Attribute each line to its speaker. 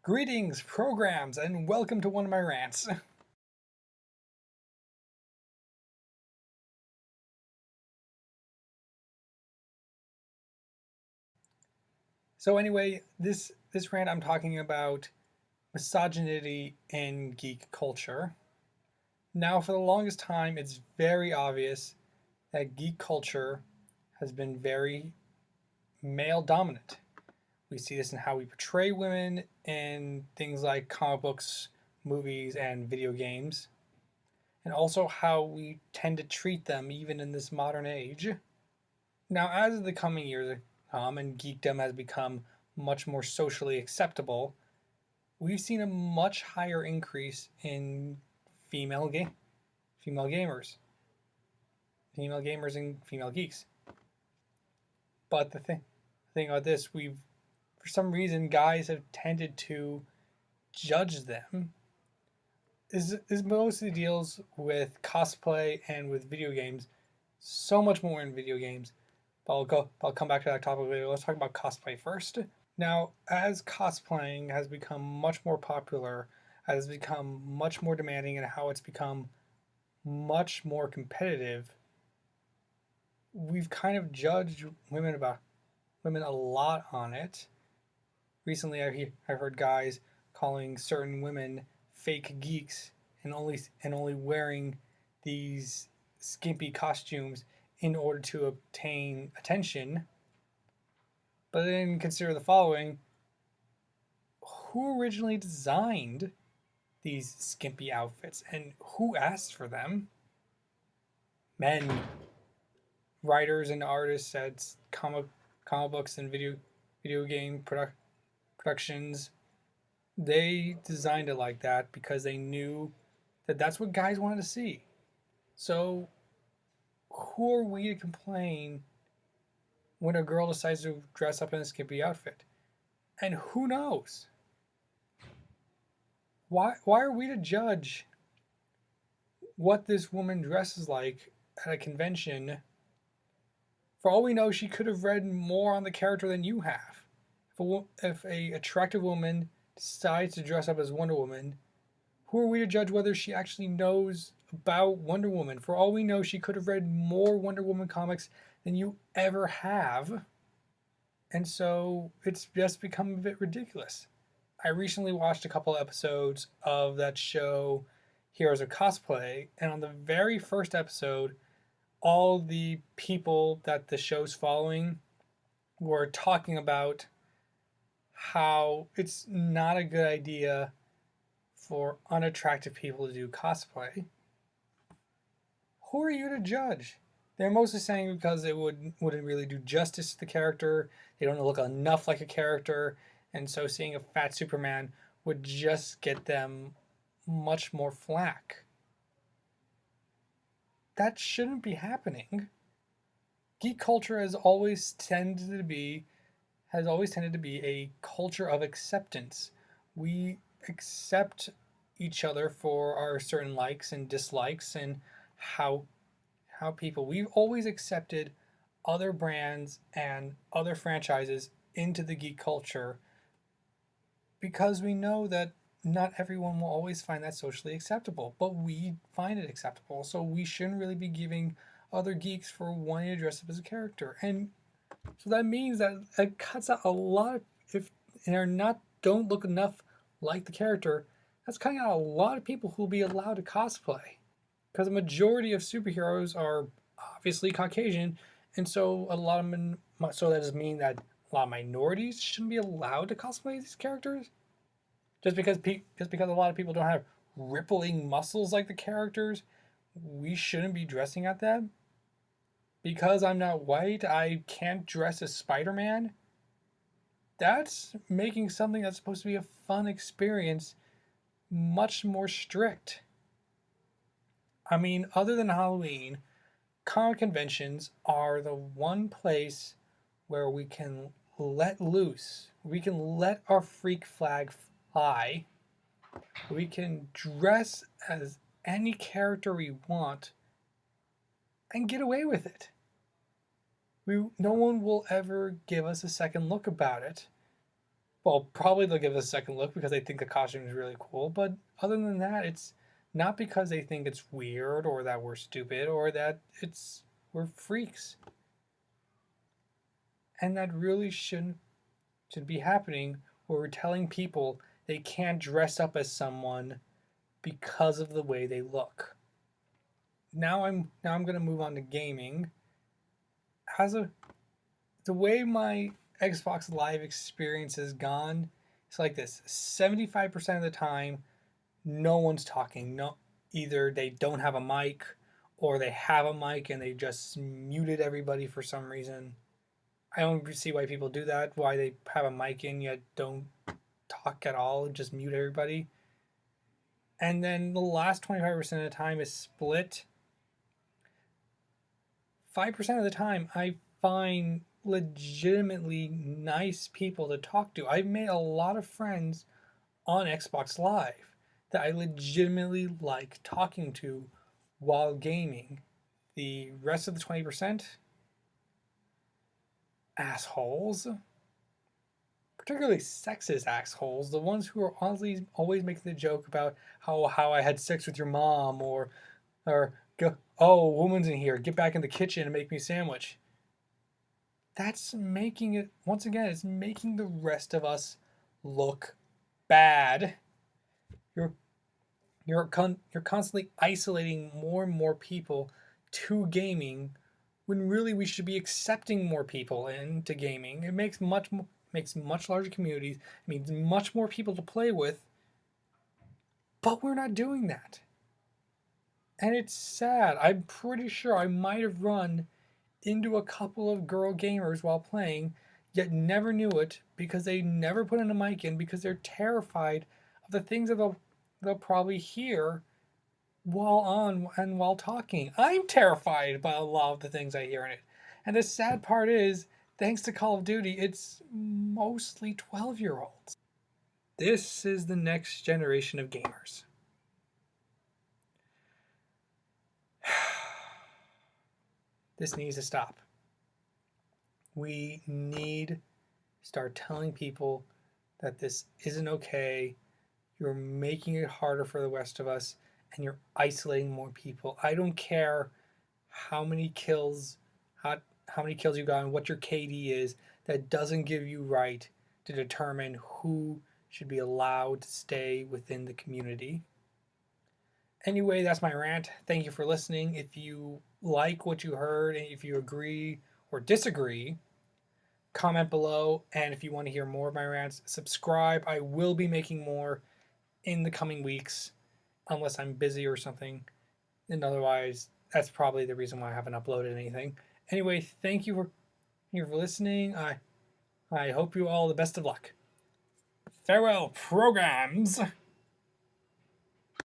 Speaker 1: Greetings, programs, and welcome to one of my rants. So anyway, this rant I'm talking about misogyny in geek culture. Now, for the longest time, it's very obvious that geek culture has been very male dominant. We see this in how we portray women in things like comic books, movies, and video games, and also how we tend to treat them even in this modern age. Now, as the coming years come and geekdom has become much more socially acceptable, we've seen a much higher increase in female female gamers, female gamers and female geeks. But the thing about this, for some reason guys have tended to judge them. This mostly deals with cosplay and with video games, so much more in video games. But I'll come back to that topic later. Let's talk about cosplay first. Now, as cosplaying has become much more popular, has become much more demanding, and how it's become much more competitive, we've kind of judged women a lot on it. Recently, I've heard guys calling certain women fake geeks and only wearing these skimpy costumes in order to obtain attention. But then consider the following: who originally designed these skimpy outfits and who asked for them? Men, writers and artists at comic books and video game productions. They designed it like that because they knew that that's what guys wanted to see. So who are we to complain when a girl decides to dress up in a skimpy outfit? And who knows? Why are we to judge what this woman dresses like at a convention? For all we know, she could have read more on the character than you have. If a attractive woman decides to dress up as Wonder Woman, who are we to judge whether she actually knows about Wonder Woman? For all we know, she could have read more Wonder Woman comics than you ever have. And so it's just become a bit ridiculous. I recently watched a couple episodes of that show, Heroes of Cosplay, and on the very first episode, all the people that the show's following were talking about how it's not a good idea for unattractive people to do cosplay. Who are you to judge? They're mostly saying because it wouldn't really do justice to the character. They don't look enough like a character, and so seeing a fat Superman would just get them much more flack. That shouldn't be happening. Geek culture has always tended to be a culture of acceptance. We accept each other for our certain likes and dislikes and how we've always accepted other brands and other franchises into the geek culture because we know that not everyone will always find that socially acceptable, but we find it acceptable. So we shouldn't really be giving other geeks for wanting to dress up as a character. And so that means that it cuts out a lot of, if they're not don't look enough like the character, that's cutting out a lot of people who will be allowed to cosplay. Because the majority of superheroes are obviously Caucasian, and so so that does mean that a lot of minorities shouldn't be allowed to cosplay these characters. Just because a lot of people don't have rippling muscles like the characters, we shouldn't be dressing at them. Because I'm not white, I can't dress as Spider-Man. That's making something that's supposed to be a fun experience much more strict. I mean, other than Halloween, comic conventions are the one place where we can let loose. We can let our freak flag fly. We can dress as any character we want and get away with it. No one will ever give us a second look about it. Well, probably they'll give us a second look because they think the costume is really cool. But other than that, it's not because they think it's weird or that we're stupid or that we're freaks. And that really should be happening where we're telling people they can't dress up as someone because of the way they look. Now I'm gonna move on to gaming. As a The way my Xbox Live experience has gone, it's like this: 75% of the time, no one's talking. No, either they don't have a mic, or they have a mic and they just muted everybody for some reason. I don't see why people do that. Why they have a mic in yet don't talk at all, just mute everybody. And then the last 25% of the time is split. 5% of the time, I find legitimately nice people to talk to. I've made a lot of friends on Xbox Live that I legitimately like talking to while gaming. The rest of the 20%, assholes. Particularly sexist assholes, the ones who are always making the joke about how I had sex with your mom, or go, oh, a woman's in here, get back in the kitchen and make me a sandwich. That's making it, once again, it's making the rest of us look bad. You're you're constantly isolating more and more people to gaming when really we should be accepting more people into gaming. It makes much larger communities, it means much more people to play with, but we're not doing that. And it's sad. I'm pretty sure I might have run into a couple of girl gamers while playing, yet never knew it because they never put in a mic in because they're terrified of the things that they'll probably hear while on and while talking. I'm terrified by a lot of the things I hear in it. And the sad part is, thanks to Call of Duty, it's mostly 12-year-olds. This is the next generation of gamers. This needs to stop. We need to start telling people that this isn't okay. You're making it harder for the rest of us and you're isolating more people. I don't care how many kills how many kills you got and what your KD is. That doesn't give you right to determine who should be allowed to stay within the community. Anyway, that's my rant. Thank you for listening. If you like what you heard and if you agree or disagree, comment below. And if you want to hear more of my rants, subscribe. I will be making more in the coming weeks unless I'm busy or something. And otherwise, that's probably the reason why I haven't uploaded anything. Anyway, thank you for listening. I hope you all the best of luck. Farewell, programs!